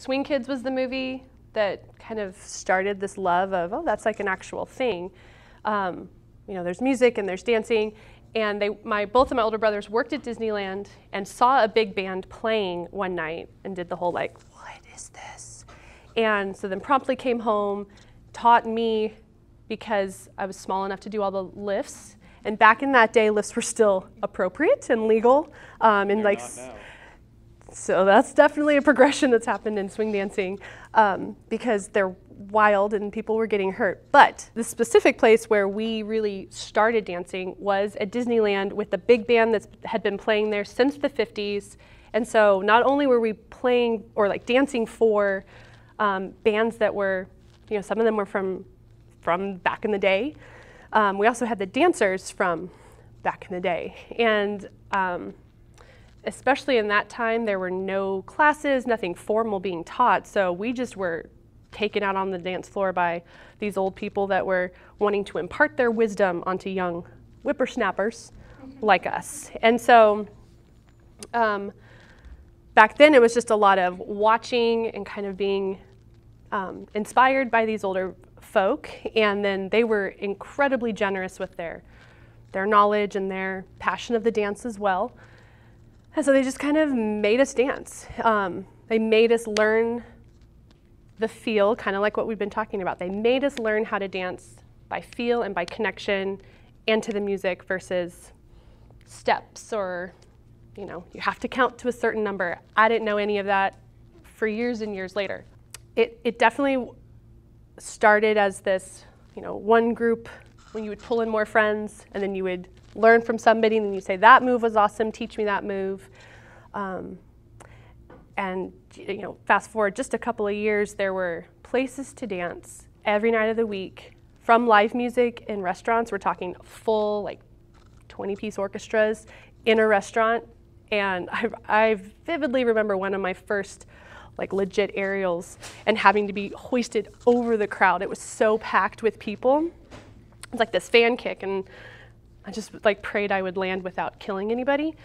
Swing Kids was the movie that kind of started this love of, oh, that's like an actual thing. You know, there's music and there's dancing. And both of my older brothers worked at Disneyland and saw a big band playing one night and did the whole like, what is this? And so then promptly came home, taught me, because I was small enough to do all the lifts. And back in that day, lifts were still appropriate and legal. And like, so that's definitely a progression that's happened in swing dancing, because they're wild and people were getting hurt. But the specific place where we really started dancing was at Disneyland with the big band that had been playing there since the 50s. And so not only were we playing or like dancing for bands that were, you know, some of them were from back in the day. We also had the dancers from back in the day. And especially in that time, there were no classes, nothing formal being taught. So we just were taken out on the dance floor by these old people that were wanting to impart their wisdom onto young whippersnappers like us. And so back then it was just a lot of watching and kind of being inspired by these older folk, and then they were incredibly generous with their knowledge and their passion of the dance as well. And so they just kind of made us dance. They made us learn the feel, kind of like what we've been talking about. They made us learn how to dance by feel and by connection and to the music versus steps or, you know, you have to count to a certain number. I didn't know any of that for years and years later. It definitely started as this, you know, one group when you would pull in more friends and then you would learn from somebody and then you'd say, that move was awesome, teach me that move. And you know, fast forward just a couple of years, there were places to dance every night of the week, from live music in restaurants. We're talking full, like 20-piece orchestras in a restaurant. And I vividly remember one of my first like legit aerials and having to be hoisted over the crowd. It was so packed with people. It's like this fan kick, and I just like prayed I would land without killing anybody.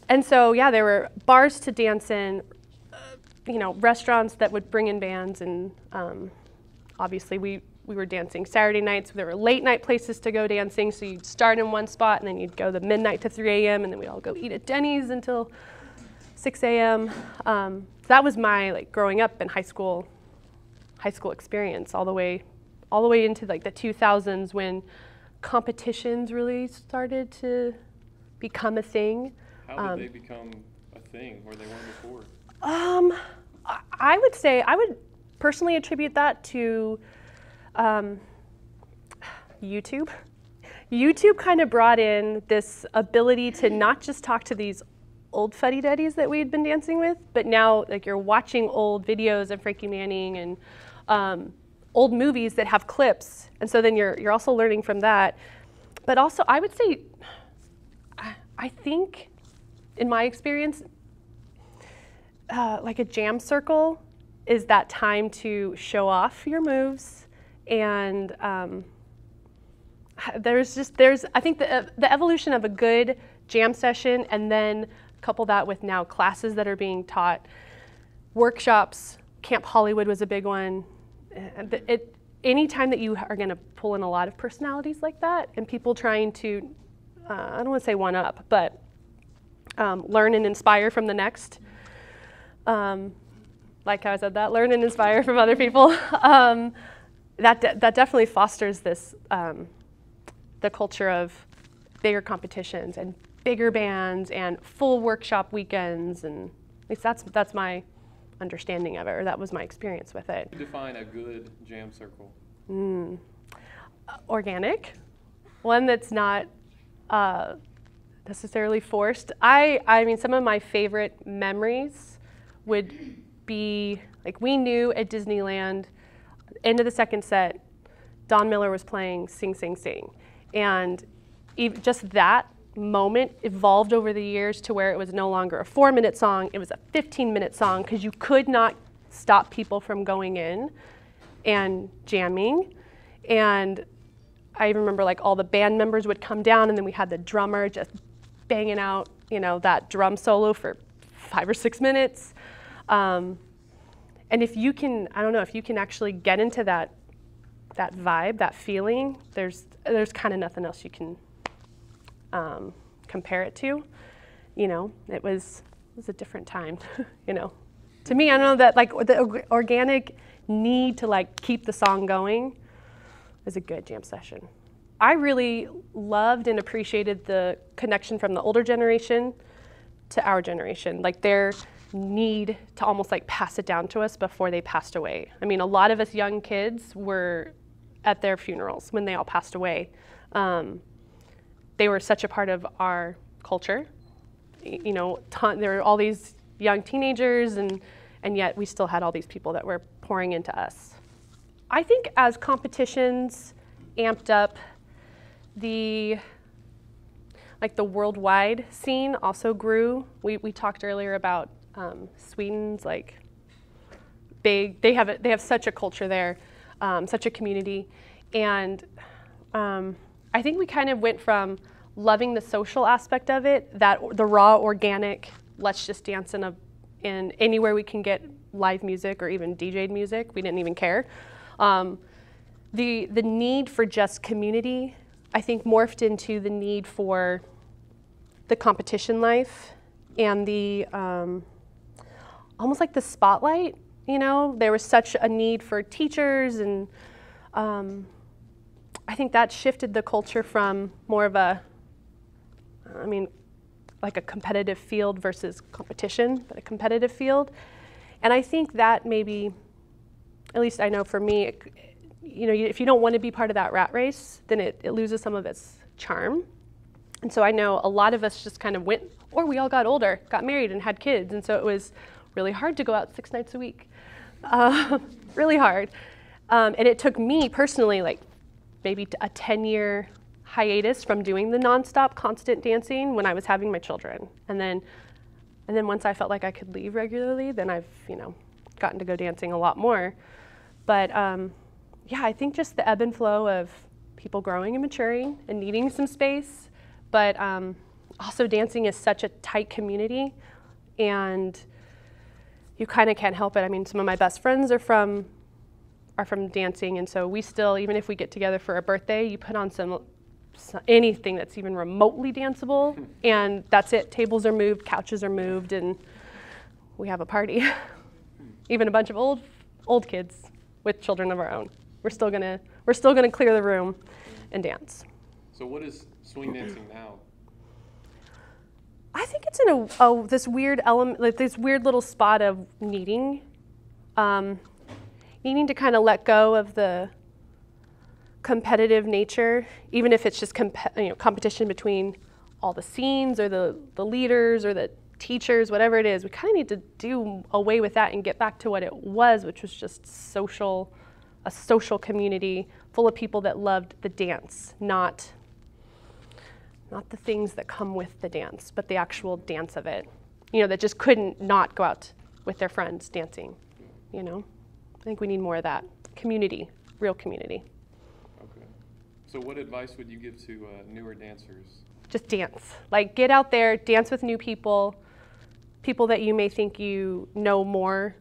And so, yeah, there were bars to dance in, you know, restaurants that would bring in bands, and obviously we were dancing Saturday nights. There were late night places to go dancing, so you'd start in one spot and then you'd go the midnight to 3 a.m. and then we'd all go eat at Denny's until 6 a.m. That was my like growing up in high school experience all the way into like the 2000s when competitions really started to become a thing. How did they become a thing where they weren't before? I would say, I would personally attribute that to YouTube. YouTube kind of brought in this ability to not just talk to these old fuddy-duddies that we had been dancing with, but now like you're watching old videos of Frankie Manning and old movies that have clips, and so then you're also learning from that. But also, I would say, I think, in my experience, like a jam circle is that time to show off your moves, and there's I think the evolution of a good jam session, and then couple that with now classes that are being taught, workshops. Camp Hollywood was a big one. Any time that you are going to pull in a lot of personalities like that, and people trying to, I don't want to say one up, but learn and inspire from the next. Like how I said that, learn and inspire from other people. That definitely fosters this, the culture of bigger competitions and bigger bands and full workshop weekends, and at least that's my understanding of it, or that was my experience with it. Define a good jam circle. Organic, one that's not necessarily forced. I mean, some of my favorite memories would be, like, we knew at Disneyland, end of the second set, Don Miller was playing Sing, Sing, Sing. And just that moment evolved over the years to where it was no longer a 4-minute song, it was a 15-minute song, because you could not stop people from going in and jamming. And I even remember, like, all the band members would come down, and then we had the drummer just banging out, you know, that drum solo for 5 or 6 minutes. And if you can, I don't know, if you can actually get into that vibe, that feeling, there's kind of nothing else you can compare it to. You know, it was a different time, you know. To me, I know that like the organic need to like keep the song going is a good jam session. I really loved and appreciated the connection from the older generation to our generation, like their need to almost like pass it down to us before they passed away. I mean, a lot of us young kids were at their funerals when they all passed away. They were such a part of our culture. You know, there were all these young teenagers, and yet we still had all these people that were pouring into us. I think as competitions amped up, the worldwide scene also grew. We talked earlier about Sweden's like big. They have such a culture there, such a community, and I think we kind of went from loving the social aspect of it, that the raw, organic, let's just dance in anywhere we can get live music or even DJ'd music. We didn't even care. The need for just community, I think, morphed into the need for the competition life and the almost like the spotlight. You know, there was such a need for teachers, and I think that shifted the culture from more of a, I mean, like a competitive field versus competition, but a competitive field. And I think that maybe, at least I know for me, you know, if you don't want to be part of that rat race, then it loses some of its charm. And so I know a lot of us just kind of went, or we all got older, got married and had kids. And so it was really hard to go out 6 nights a week. Really hard. And it took me personally like maybe a 10-year hiatus from doing the nonstop constant dancing when I was having my children. And then once I felt like I could leave regularly, then I've, you know, gotten to go dancing a lot more. But yeah, I think just the ebb and flow of people growing and maturing and needing some space, but also dancing is such a tight community, and you kind of can't help it. I mean, some of my best friends are from dancing, and so we still, even if we get together for a birthday, you put on anything that's even remotely danceable, and that's it. Tables are moved, couches are moved, and we have a party. Even a bunch of old kids with children of our own. We're still gonna clear the room and dance. So what is swing dancing now? I think it's in this weird element, like this weird little spot of needing to kind of let go of the competitive nature, even if it's just competition between all the scenes or the leaders or the teachers, whatever it is. We kind of need to do away with that and get back to what it was, which was just a social community full of people that loved the dance, not the things that come with the dance, but the actual dance of it. You know, that just couldn't not go out with their friends dancing, you know? I think we need more of that. Community, real community. Okay. So what advice would you give to newer dancers? Just dance. Like, get out there, dance with new people that you may think you know more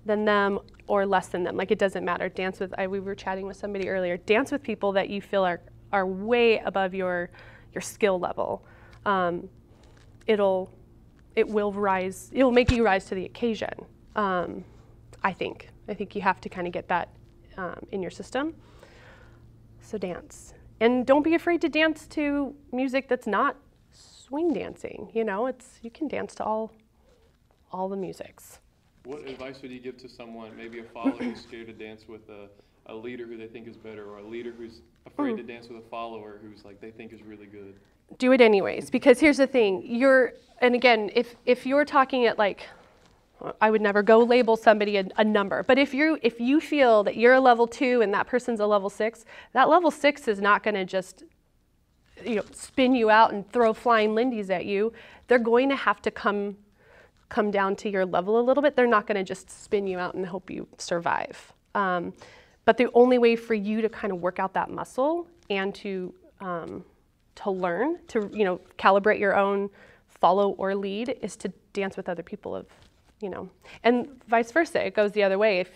than them or less than them. Like, it doesn't matter. Dance with, we were chatting with somebody earlier, dance with people that you feel are way above your skill level. It'll make you rise to the occasion. I think you have to kind of get that in your system. So dance. And don't be afraid to dance to music that's not swing dancing. You know, you can dance to all the musics. What advice would you give to someone, maybe a follower who's scared to dance with a leader who they think is better, or a leader who's afraid to dance with a follower who's like they think is really good? Do it anyways, because here's the thing. And again, if you're talking at like, I would never go label somebody a number, but if you feel that you're a level 2 and that person's a level 6, that level 6 is not going to just, you know, spin you out and throw flying Lindys at you. They're going to have to come down to your level a little bit. They're not going to just spin you out and hope you survive. But the only way for you to kind of work out that muscle and to learn, to, you know, calibrate your own follow or lead is to dance with other people of you know, and vice versa, it goes the other way. If,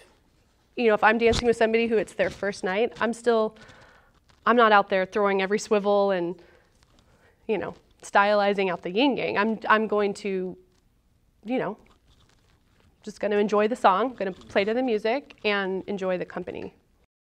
you know, if I'm dancing with somebody who it's their first night, I'm not out there throwing every swivel and, you know, stylizing out the yin yang. I'm going to, you know, just going to enjoy the song, going to play to the music and enjoy the company.